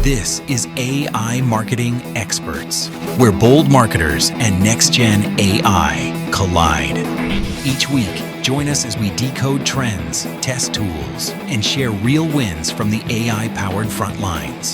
This is AI Marketing Experts, where bold marketers and next-gen AI collide. Each week, join us as we decode trends, test tools, and share real wins from the AI-powered front lines.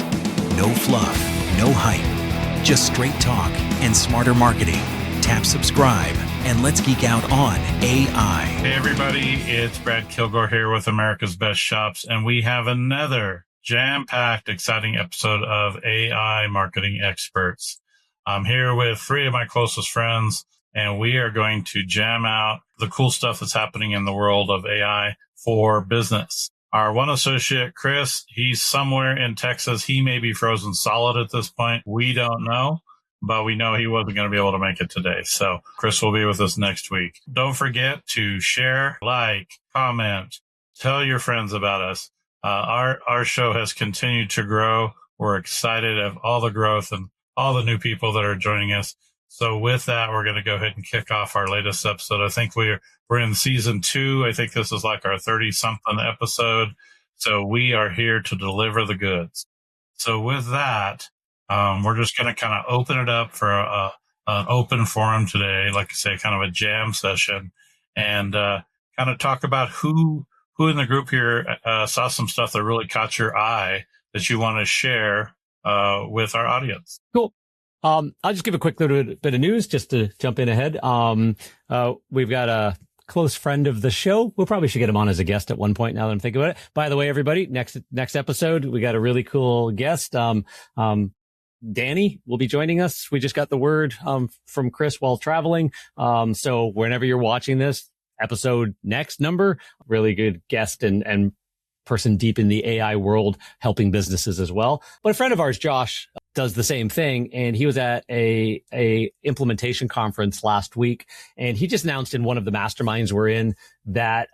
No fluff, no hype, just straight talk and smarter marketing. Tap subscribe, and let's geek out on AI. Hey everybody, it's Brad Kilgore here with America's Best Shops, and we have another jam-packed, exciting episode of AI Marketing Experts. I'm here with three of my closest friends, and we are going to jam out the cool stuff that's happening in the world of AI for business. Our one associate, Chris, he's somewhere in Texas. He may be frozen solid at this point. We don't know, but we know he wasn't going to be able to make it today. So Chris will be with us next week. Don't forget to share, like, comment, tell your friends about us. Our show has continued to grow. We're excited of all the growth and all the new people that are joining us. So with that, we're going to go ahead and kick off our latest episode. I think we're in season 2. I think this is like our 30-something episode. So we are here to deliver the goods. So with that, we're just going to kind of open it up for an open forum today, like I say, kind of a jam session, and kind of talk about who in the group here saw some stuff that really caught your eye that you want to share with our audience. Cool. I'll just give a quick little bit of news just to jump in ahead. We've got a close friend of the show. We probably should get him on as a guest at one point now that I'm thinking about it. By the way, everybody, next episode, we got a really cool guest. Danny will be joining us. We just got the word from Chris while traveling. So whenever you're watching this episode, next number, really good guest and person deep in the AI world, helping businesses as well. But a friend of ours, Josh, does the same thing, and he was at a implementation conference last week, and he just announced in one of the masterminds we're in that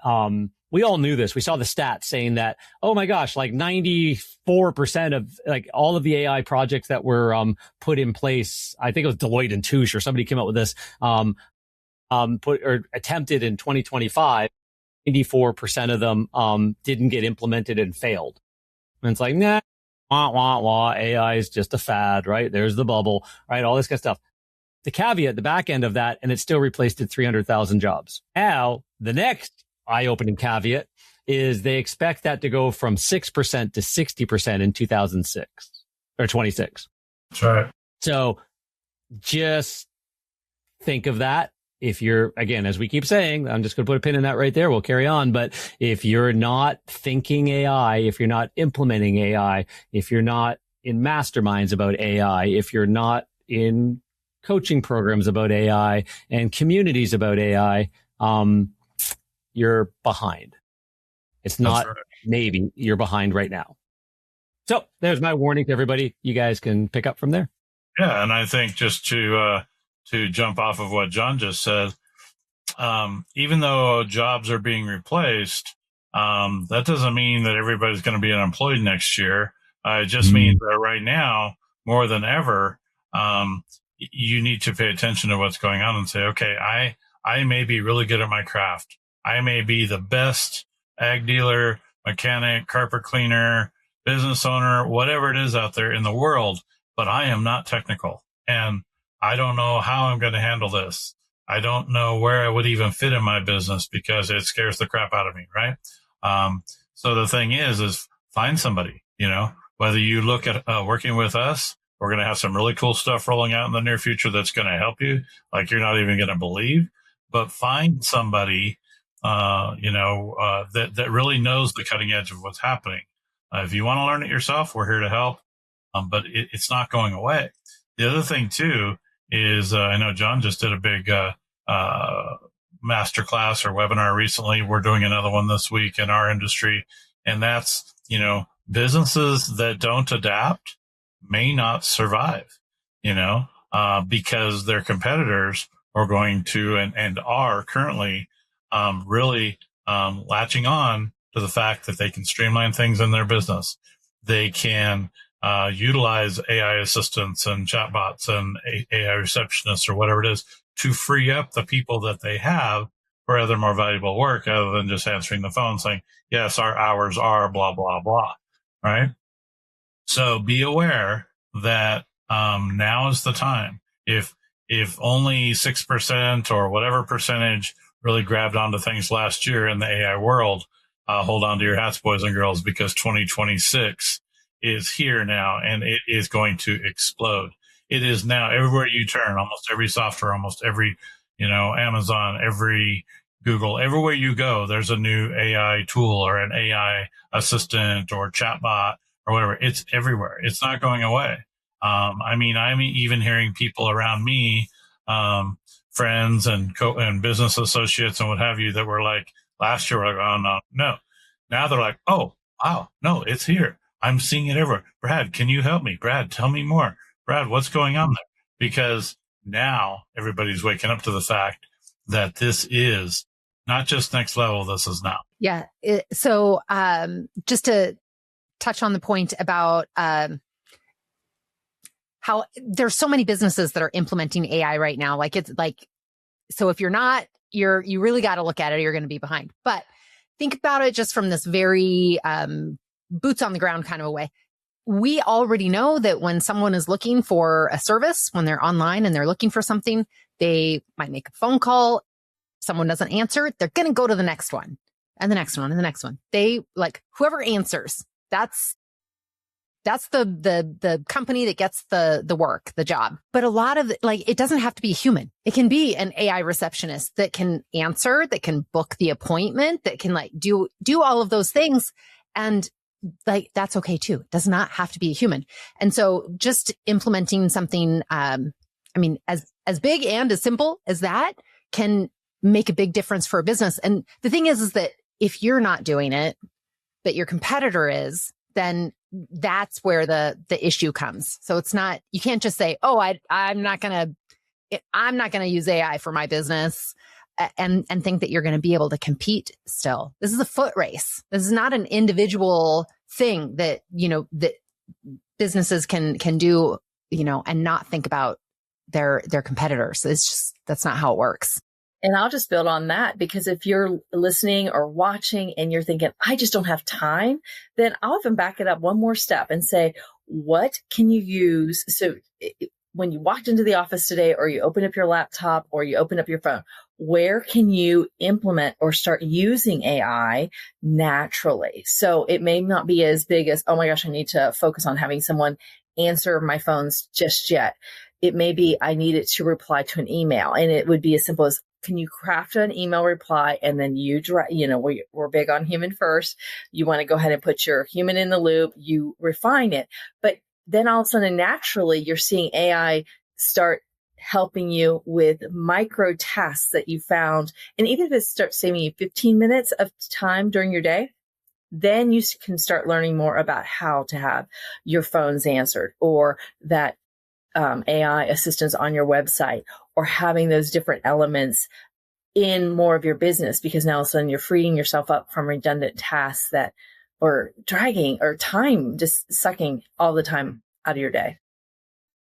we all knew this. We saw the stats saying that, oh my gosh, like 94% of like all of the AI projects that were put in place, I think it was Deloitte and Touche or somebody came up with this, attempted in 2025, 94% of them didn't get implemented and failed. And it's like, nah, AI is just a fad, right? There's the bubble, right? All this kind of stuff. The caveat, the back end of that, and it still replaced 300,000 jobs. Now, the next eye-opening caveat is they expect that to go from 6% to 60% in 2006 or 26. That's right. So just think of that. If you're, again, as we keep saying, I'm just going to put a pin in that right there. We'll carry on. But if you're not thinking AI, if you're not implementing AI, if you're not in masterminds about AI, if you're not in coaching programs about AI and communities about AI, you're behind. It's not right. Maybe you're behind right now. So there's my warning to everybody. You guys can pick up from there. Yeah. And I think just to jump off of what John just said, even though jobs are being replaced, that doesn't mean that everybody's going to be unemployed next year. It just means that right now, more than ever, you need to pay attention to what's going on and say, okay, I may be really good at my craft. I may be the best ag dealer, mechanic, carpet cleaner, business owner, whatever it is out there in the world, but I am not technical. And I don't know how I'm going to handle this. I don't know where I would even fit in my business because it scares the crap out of me, right? So the thing is find somebody, whether you look at working with us, we're going to have some really cool stuff rolling out in the near future that's going to help you, like you're not even going to believe, but find somebody, that really knows the cutting edge of what's happening. If you want to learn it yourself, we're here to help, but it's not going away. The other thing too, is I know John just did a big masterclass or webinar recently. We're doing another one this week in our industry. And that's, businesses that don't adapt may not survive, because their competitors are going to and are currently really latching on to the fact that they can streamline things in their business. They can utilize AI assistants and chatbots and AI receptionists or whatever it is to free up the people that they have for other more valuable work other than just answering the phone saying, yes, our hours are blah, blah, blah. Right. So be aware that now is the time. If only 6% or whatever percentage really grabbed onto things last year in the AI world, hold on to your hats, boys and girls, because 2026 is here now and it is going to explode. It is now everywhere you turn, almost every software, almost every, Amazon, every Google, everywhere you go, there's a new AI tool or an AI assistant or chatbot or whatever. It's everywhere. It's not going away. I'm even hearing people around me, friends and business associates and what have you, that were like last year, were like, oh no. Now they're like, oh wow, no, it's here. I'm seeing it everywhere. Brad, can you help me? Brad, tell me more. Brad, what's going on there? Because now everybody's waking up to the fact that this is not just next level. This is now. Yeah. So just to touch on the point about how there's so many businesses that are implementing AI right now. So if you're not, you really got to look at it. You're going to be behind. But think about it just from this very boots on the ground kind of a way. We already know that when someone is looking for a service, when they're online and they're looking for something, they might make a phone call. Someone doesn't answer, they're going to go to the next one and the next one and the next one. They whoever answers, that's the company that gets the work, the job. But a lot of it doesn't have to be a human. It can be an AI receptionist that can answer, that can book the appointment, that can do all of those things. And that's okay too. It does not have to be a human. And so just implementing something, as big and as simple as that can make a big difference for a business. And the thing is that if you're not doing it, but your competitor is, then that's where the issue comes. So it's not, you can't just say, oh, I'm not going to use AI for my business and think that you're going to be able to compete still. This is a foot race. This is not an individual thing that, that businesses can do, and not think about their competitors. It's just, that's not how it works. And I'll just build on that, because if you're listening or watching and you're thinking, I just don't have time, then I'll even back it up one more step and say, what can you use? So when you walked into the office today, or you open up your laptop or you open up your phone, where can you implement or start using AI naturally? So it may not be as big as, oh my gosh, I need to focus on having someone answer my phones just yet. It may be, I need it to reply to an email, and it would be as simple as, can you craft an email reply? And then we're big on human first. You want to go ahead and put your human in the loop, you refine it. But then all of a sudden, naturally, you're seeing AI start helping you with micro tasks that you found. And even if it starts saving you 15 minutes of time during your day, then you can start learning more about how to have your phones answered, or that AI assistance on your website, or having those different elements in more of your business, because now all of a sudden you're freeing yourself up from redundant tasks that are dragging, or time just sucking all the time out of your day.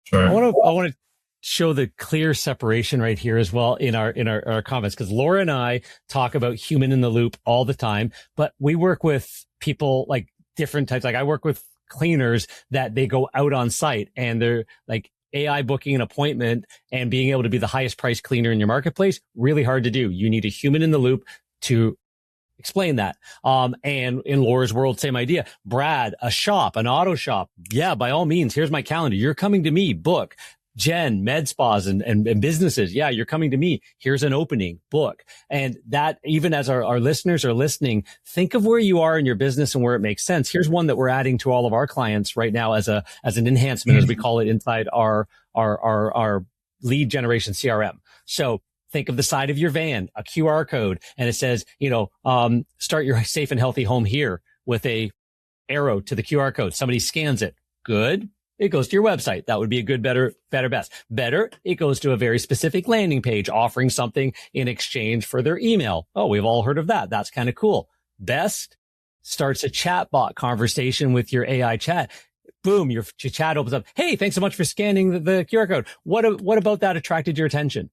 Sure. I want to show the clear separation right here as well in our comments, because Laura and I talk about human in the loop all the time, but we work with people like different types. Like I work with cleaners that they go out on site and they're like, AI booking an appointment and being able to be the highest priced cleaner in your marketplace, really hard to do. You need a human in the loop to explain that. And in Laura's world, same idea. Brad, a shop, an auto shop. Yeah, by all means, here's my calendar. You're coming to me, book. Jen, med spas and businesses. Yeah, you're coming to me. Here's an opening, book. And that, even as our listeners are listening, think of where you are in your business and where it makes sense. Here's one that we're adding to all of our clients right now as an enhancement, as we call it, inside our lead generation CRM. So think of the side of your van, a QR code, and it says, start your safe and healthy home here, with a arrow to the QR code. Somebody scans it. Good. It goes to your website. That would be a good, better, best. Better, it goes to a very specific landing page offering something in exchange for their email. Oh, we've all heard of that. That's kind of cool. Best, starts a chatbot conversation with your AI chat. Boom, your chat opens up. Hey, thanks so much for scanning the QR code. What about that attracted your attention?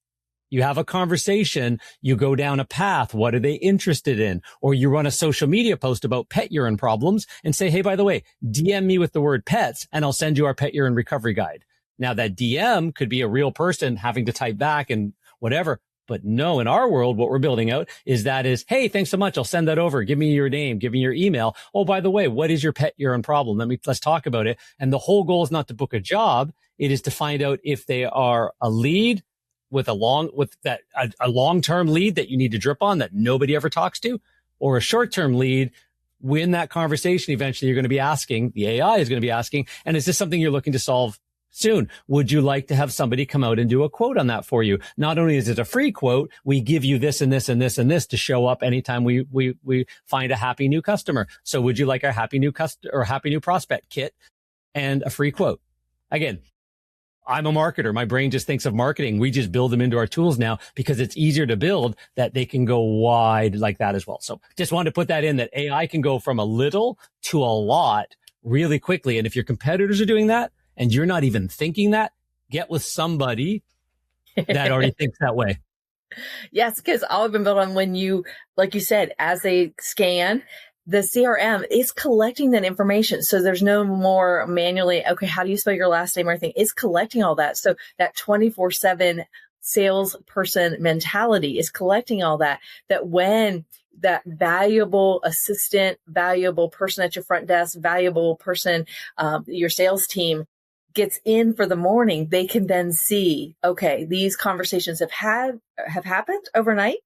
You have a conversation, you go down a path. What are they interested in? Or you run a social media post about pet urine problems and say, hey, by the way, DM me with the word pets and I'll send you our pet urine recovery guide. Now that DM could be a real person having to type back and whatever. But no, in our world, what we're building out is, hey, thanks so much. I'll send that over. Give me your name. Give me your email. Oh, by the way, what is your pet urine problem? Let's talk about it. And the whole goal is not to book a job. It is to find out if they are a lead with a long-term lead that you need to drip on that nobody ever talks to, or a short-term lead. When that conversation, eventually you're going to be asking, the AI is going to be asking, and is this something you're looking to solve soon? Would you like to have somebody come out and do a quote on that for you? Not only is it a free quote, we give you this and this and this and this to show up anytime we find a happy new customer. So would you like our happy new happy new prospect kit and a free quote? Again, I'm a marketer. My brain just thinks of marketing. We just build them into our tools now because it's easier to build that they can go wide like that as well. So just wanted to put that in, that AI can go from a little to a lot really quickly. And if your competitors are doing that, and you're not even thinking that, get with somebody that already thinks that way. Yes, because all I've been built on when you, like you said, as they scan, the CRM is collecting that information. So there's no more manually, okay, how do you spell your last name or anything? It's collecting all that. So that 24/7 salesperson mentality is collecting all that when that valuable assistant, valuable person at your front desk, valuable person, your sales team gets in for the morning, they can then see, okay, these conversations have happened overnight.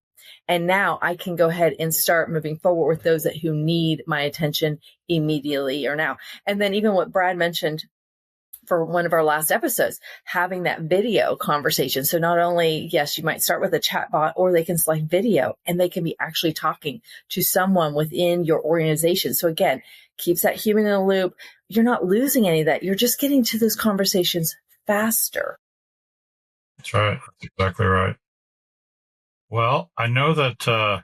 And now I can go ahead and start moving forward with those who need my attention immediately or now. And then even what Brad mentioned for one of our last episodes, having that video conversation. So not only, yes, you might start with a chatbot, or they can select video and they can be actually talking to someone within your organization. So again, keeps that human in the loop. You're not losing any of that. You're just getting to those conversations faster. That's right. That's exactly right. Well, I know that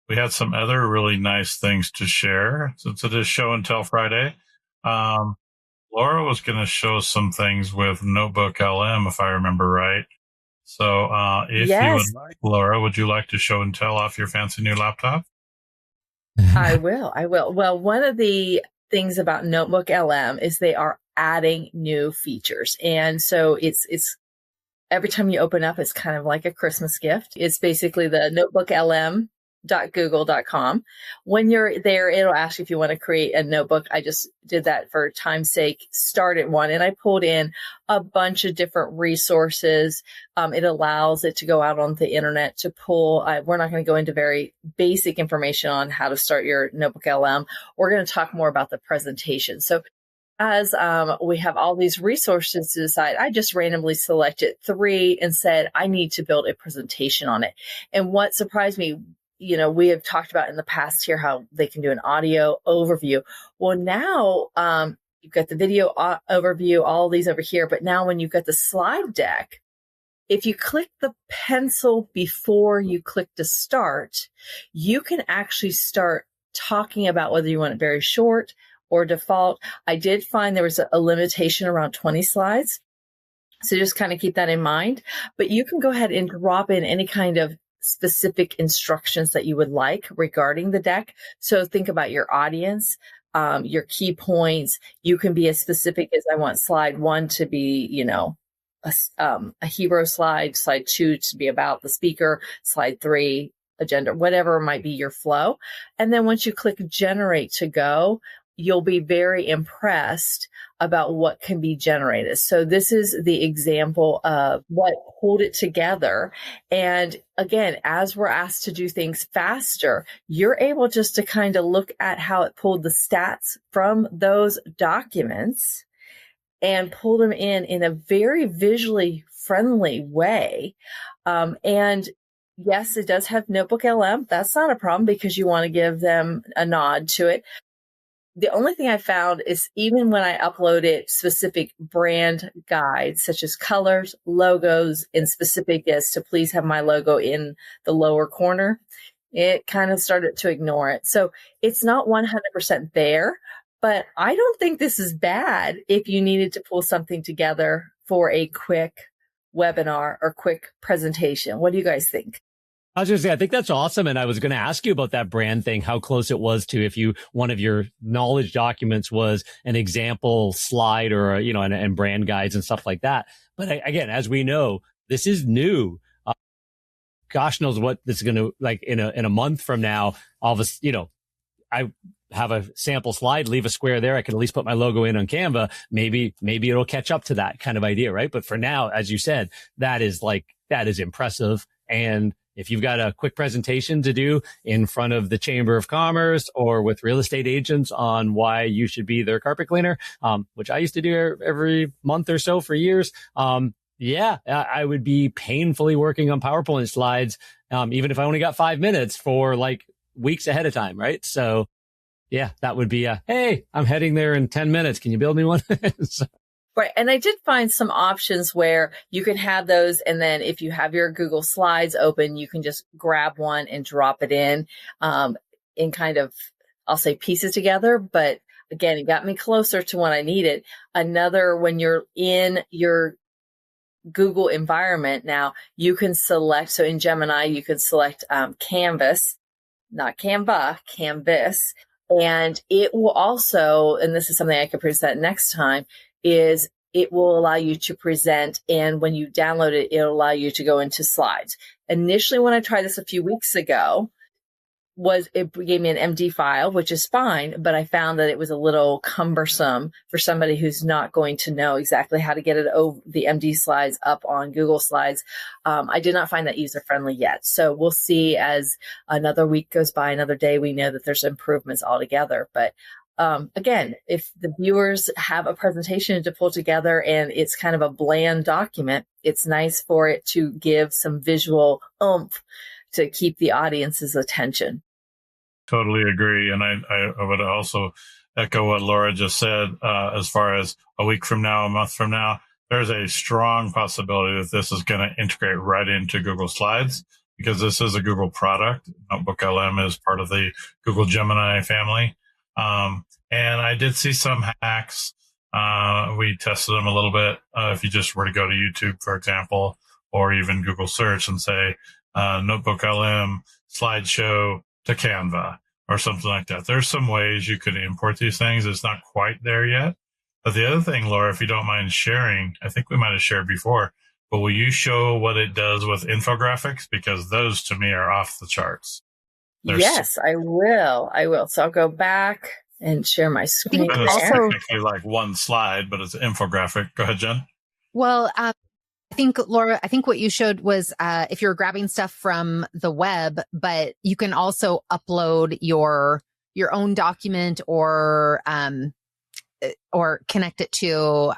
we had some other really nice things to share since it is Show and Tell Friday. Laura was going to show some things with NotebookLM, if I remember right. So if you would like, Laura, would you like to show and tell off your fancy new laptop? I will. Well, one of the things about NotebookLM is they are adding new features. And so it's every time you open up, it's kind of like a Christmas gift. It's basically the NotebookLM.google.com. When you're there, it'll ask you if you want to create a notebook. I just did that for time's sake, started one, and I pulled in a bunch of different resources. It allows it to go out on the internet to pull. We're not going to go into very basic information on how to start your NotebookLM. We're going to talk more about the presentation. So as we have all these resources to decide, I just randomly selected 3 and said, I need to build a presentation on it. And what surprised me, we have talked about in the past here how they can do an audio overview. Well, now you've got the video overview, all these over here. But now when you've got the slide deck, if you click the pencil before you click to start, you can actually start talking about whether you want it very short or default. I did find there was a limitation around 20 slides. So just kind of keep that in mind. But you can go ahead and drop in any kind of specific instructions that you would like regarding the deck. So think about your audience, your key points. You can be as specific as I want slide 1 to be, a hero slide 2 to be about the speaker, slide 3, agenda, whatever might be your flow. And then once you click generate to go, you'll be very impressed about what can be generated. So this is the example of what pulled it together. And again, as we're asked to do things faster, you're able just to kind of look at how it pulled the stats from those documents and pull them in a very visually friendly way. And yes, it does have NotebookLM. That's not a problem because you want to give them a nod to it. The only thing I found is even when I uploaded specific brand guides, such as colors, logos, and specific as to please have my logo in the lower corner, it kind of started to ignore it. So it's not 100% there, but I don't think this is bad if you needed to pull something together for a quick webinar or quick presentation. What do you guys think? I was going to say, I think that's awesome. And I was going to ask you about that brand thing, how close it was to if one of your knowledge documents was an example slide or, and brand guides and stuff like that. But again, as we know, this is new. Gosh knows what this is going to like in a month from now. All of us, I have a sample slide, leave a square there. I can at least put my logo in on Canva. Maybe it'll catch up to that kind of idea, right? But for now, as you said, that is impressive. And if you've got a quick presentation to do in front of the Chamber of Commerce or with real estate agents on why you should be their carpet cleaner, which I used to do every month or so for years. I would be painfully working on PowerPoint slides, even if I only got 5 minutes for like weeks ahead of time, right? So yeah, that would be hey, I'm heading there in 10 minutes. Can you build me one? So, right. And I did find some options where you can have those. And then if you have your Google Slides open, you can just grab one and drop it in kind of, I'll say pieces together. But again, it got me closer to what I needed. Another, when you're in your Google environment now, you can select. So in Gemini, you can select Canvas, not Canva, Canvas. And it will also, and this is something I could present next time, is it will allow you to present. And when you download it, it'll allow you to go into slides. Initially, when I tried this a few weeks ago, it gave me an MD file, which is fine, but I found that it was a little cumbersome for somebody who's not going to know exactly how to get the MD slides up on Google Slides. I did not find that user friendly yet. So we'll see as another week goes by, another day, we know that there's improvements altogether. But again, if the viewers have a presentation to pull together and it's kind of a bland document, it's nice for it to give some visual oomph to keep the audience's attention. Totally agree. And I would also echo what Laura just said, as far as a week from now, a month from now, there's a strong possibility that this is going to integrate right into Google Slides because this is a Google product. NotebookLM is part of the Google Gemini family. And I did see some hacks. We tested them a little bit. If you just were to go to YouTube, for example, or even Google search and say, NotebookLM slideshow to Canva or something like that. There's some ways you could import these things. It's not quite there yet. But the other thing, Laura, if you don't mind sharing, I think we might have shared before, but will you show what it does with infographics? Because those to me are off the charts. Yes, I will. So I'll go back and share my screen. It's technically like one slide, but it's an infographic. Go ahead, Jen. Well, I think, Laura, what you showed was if you're grabbing stuff from the web, but you can also upload your own document or connect it to,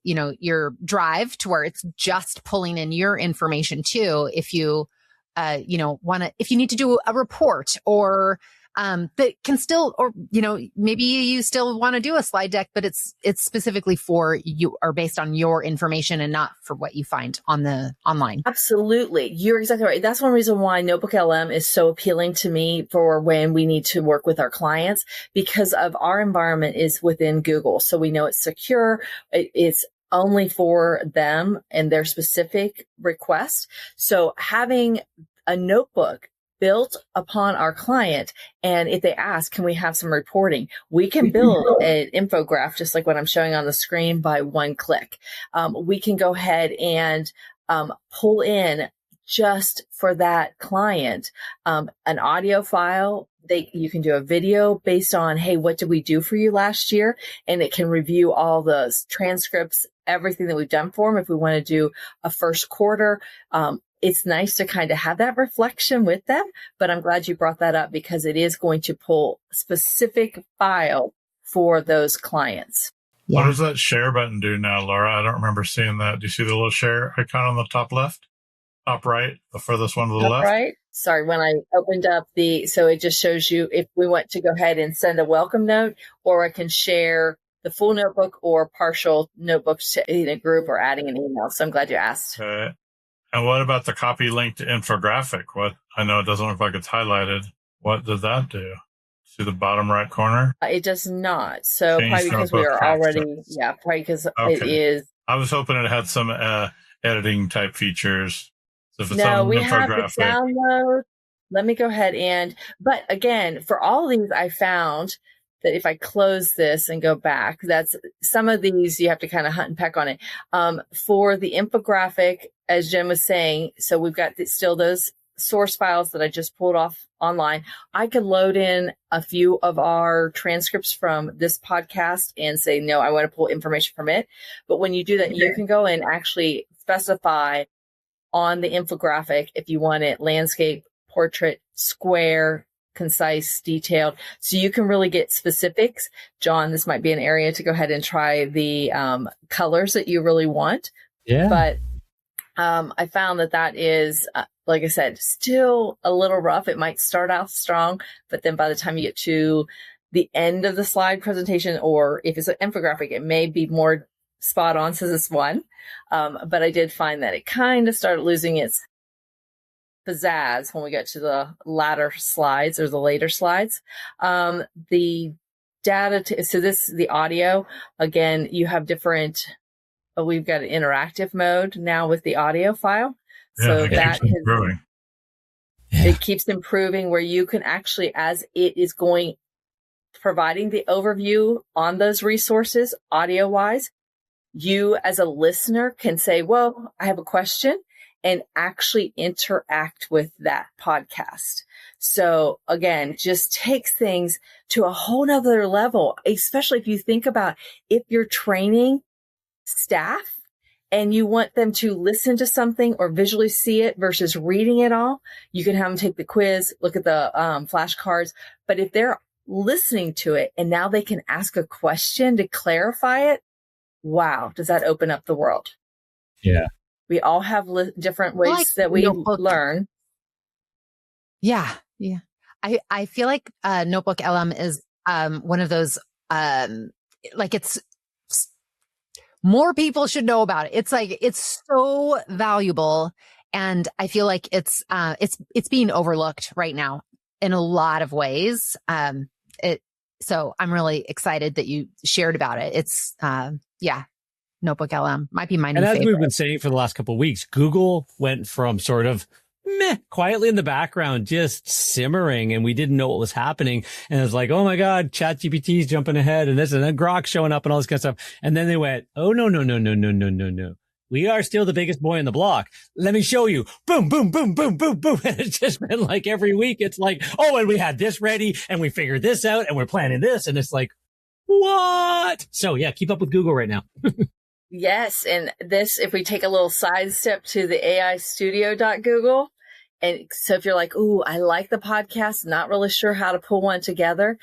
your drive to where it's just pulling in your information too. If you, if you need to do a report or that can still, or, maybe you still want to do a slide deck, but it's specifically for you or based on your information and not for what you find on the online. Absolutely. You're exactly right. That's one reason why NotebookLM is so appealing to me for when we need to work with our clients, because of our environment is within Google. So we know it's secure. It's only for them and their specific request. So having a notebook built upon our client. And if they ask, can we have some reporting? We can build an infographic, just like what I'm showing on the screen, by one click. We can go ahead and pull in just for that client an audio file. You can do a video based on, hey, what did we do for you last year? And it can review all the transcripts, everything that we've done for them. If we want to do a first quarter, it's nice to kind of have that reflection with them, but I'm glad you brought that up because it is going to pull specific file for those clients. Yeah. What does that share button do now, Laura? I don't remember seeing that. Do you see the little share icon on the top left? Top right, the furthest one to the left? Right. Sorry, when I opened up so it just shows you if we want to go ahead and send a welcome note, or I can share the full notebook or partial notebooks in a group or adding an email. So I'm glad you asked. Okay. And what about the copy link to infographic? I know it doesn't look like it's highlighted. What does that do? See the bottom right corner? It does not. So Change probably because we are already, probably because it is. I was hoping it had some editing type features. So if it's No, on we have the infographic, download. Let me go ahead but again, for all of these, I found that if I close this and go back, that's some of these you have to kind of hunt and peck on it. For the infographic, as Jen was saying, so we've got still those source files that I just pulled off online. I could load in a few of our transcripts from this podcast and say, no, I want to pull information from it. But when you do that, you can go and actually specify on the infographic if you want it landscape, portrait, square, concise, detailed. So you can really get specifics. John, this might be an area to go ahead and try the colors that you really want. Yeah. But I found that is, like I said, still a little rough. It might start out strong, but then by the time you get to the end of the slide presentation, or if it's an infographic, it may be more spot on, says it's one. But I did find that it kind of started losing its pizzazz when we got to the latter slides or the later slides. The data, so this is the audio. Again, you have different, we've got an interactive mode now with the audio file. So that keeps improving. It keeps improving where you can actually, as it is going, providing the overview on those resources audio wise, you as a listener can say, well, I have a question, and actually interact with that podcast. So again, just takes things to a whole nother level, especially if you think about if you're training staff and you want them to listen to something or visually see it versus reading it all, you can have them take the quiz, look at the flashcards. But if they're listening to it and now they can ask a question to clarify it, wow, does that open up the world? Yeah. We all have different ways that we learn. Yeah. Yeah. I feel like NotebookLM is one of those, it's more people should know about it. It's so valuable. And I feel like it's being overlooked right now in a lot of ways. So I'm really excited that you shared about it. It's, NotebookLM might be my new favorite. And as we've been saying for the last couple of weeks, Google went from sort of quietly in the background, just simmering, and we didn't know what was happening. And it was like, oh my God, ChatGPT is jumping ahead, and this and then Grok showing up and all this kind of stuff. And then they went, oh no. We are still the biggest boy in the block. Let me show you. Boom, boom, boom, boom, boom, boom. And it's just been like every week, it's like, oh, and we had this ready, and we figured this out, and we're planning this. And it's like, what? So yeah, keep up with Google right now. Yes. And this, if we take a little sidestep to the AI Studio.Google, and so if you're like, ooh, I like the podcast, not really sure how to pull one together,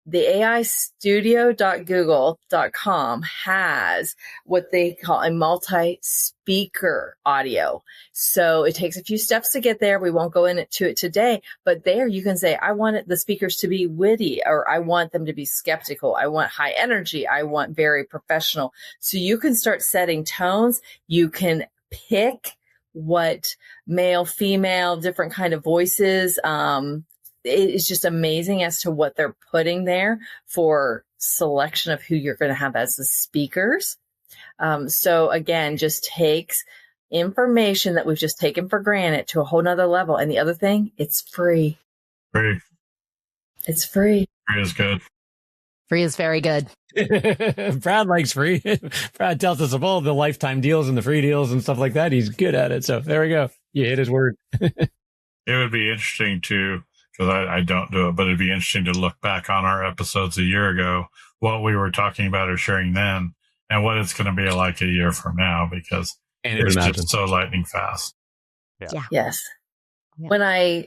the AI Studio.Google.com has what they call a multi-speaker audio. So it takes a few steps to get there. We won't go into it today, but there you can say, I want the speakers to be witty, or I want them to be skeptical. I want high energy. I want very professional. So you can start setting tones. You can pick what male, female, different kind of voices, it is just amazing as to what they're putting there for selection of who you're going to have as the speakers. So again, just takes information that we've just taken for granted to a whole nother level. And the other thing, it's free. It's free. Free is good. Free is very good. Brad likes free. Brad tells us of all the lifetime deals and the free deals and stuff like that. He's good at it. So there we go. You hit his word. It would be interesting to, because I don't do it, but it'd be interesting to look back on our episodes a year ago, what we were talking about or sharing then, and what it's going to be like a year from now, because it's just so lightning fast. Yeah. Yes. Yeah.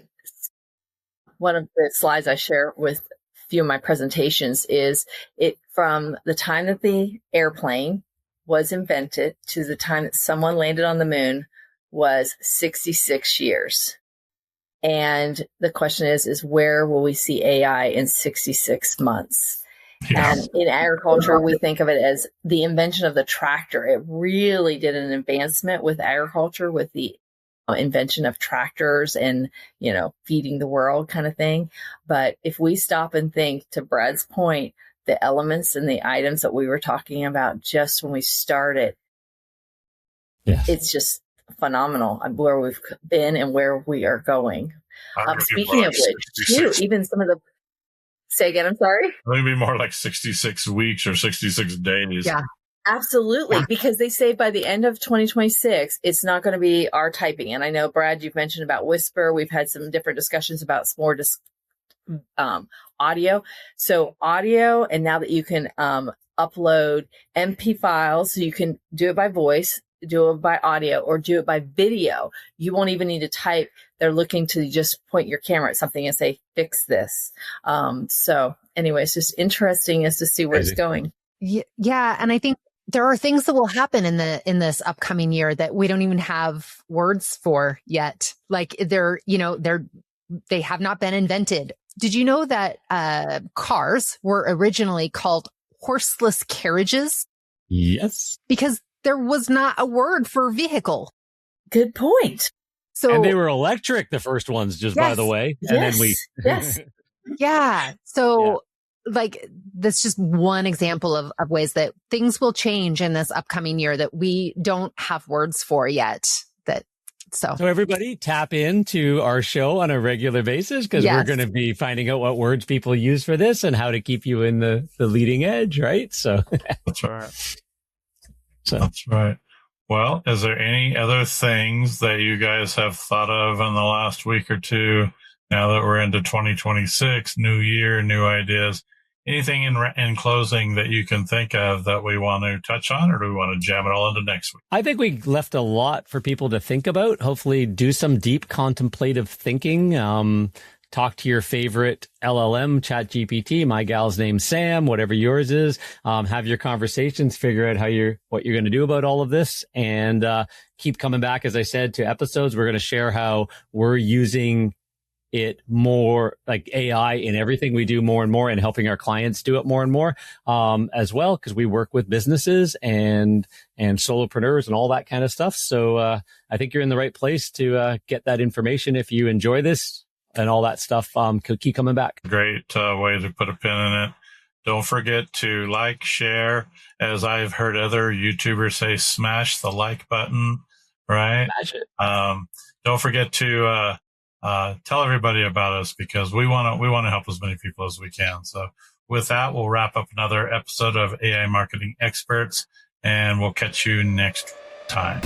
One of the slides I share with a few of my presentations is it from the time that the airplane was invented to the time that someone landed on the moon was 66 years. And the question is where will we see AI in 66 months? Yeah. And in agriculture, we think of it as the invention of the tractor. It really did an advancement with agriculture, with the invention of tractors and, feeding the world kind of thing. But if we stop and think, to Brad's point, the elements and the items that we were talking about just when we started, Yes. It's just phenomenal where we've been and where we are going. Speaking of which, too, even some of the, say again, I'm sorry? Maybe more like 66 weeks or 66 days. Yeah. Absolutely, because they say by the end of 2026, it's not going to be our typing. And I know, Brad, you've mentioned about Whisper. We've had some different discussions about more audio. So audio, and now that you can upload MP files, so you can do it by voice, do it by audio, or do it by video. You won't even need to type. They're looking to just point your camera at something and say, fix this. So anyway, it's just interesting as to see where it's going. Yeah. And I think there are things that will happen in this upcoming year that we don't even have words for yet. Like they have not been invented. Did you know that cars were originally called horseless carriages? Yes. Because there was not a word for vehicle. Good point. So, and they were electric, the first ones, just by the way. And then we. Yes. Yeah. So like, that's just one example of ways that things will change in this upcoming year that we don't have words for yet. So everybody tap into our show on a regular basis, because we're going to be finding out what words people use for this and how to keep you in the leading edge, right? So that's right. That's right. Well, is there any other things that you guys have thought of in the last week or two, now that we're into 2026, new year, new ideas? Anything in closing that you can think of that we want to touch on, or do we want to jam it all into next week? I think we left a lot for people to think about. Hopefully do some deep contemplative thinking. Talk to your favorite LLM, ChatGPT. My gal's name's Sam, whatever yours is. Have your conversations, figure out what you're going to do about all of this, and keep coming back, as I said, to episodes. We're going to share how we're using it more, like AI, in everything we do more and more, and helping our clients do it more and more as well, because we work with businesses and solopreneurs and all that kind of stuff. So I think you're in the right place to get that information if you enjoy this and all that stuff. Keep coming back. Great way to put a pin in it. Don't forget to like, share. As I've heard other YouTubers say, smash the like button, right? Smash it. Don't forget to tell everybody about us, because we want to help as many people as we can. So with that, we'll wrap up another episode of AI Marketing Experts, and we'll catch you next time.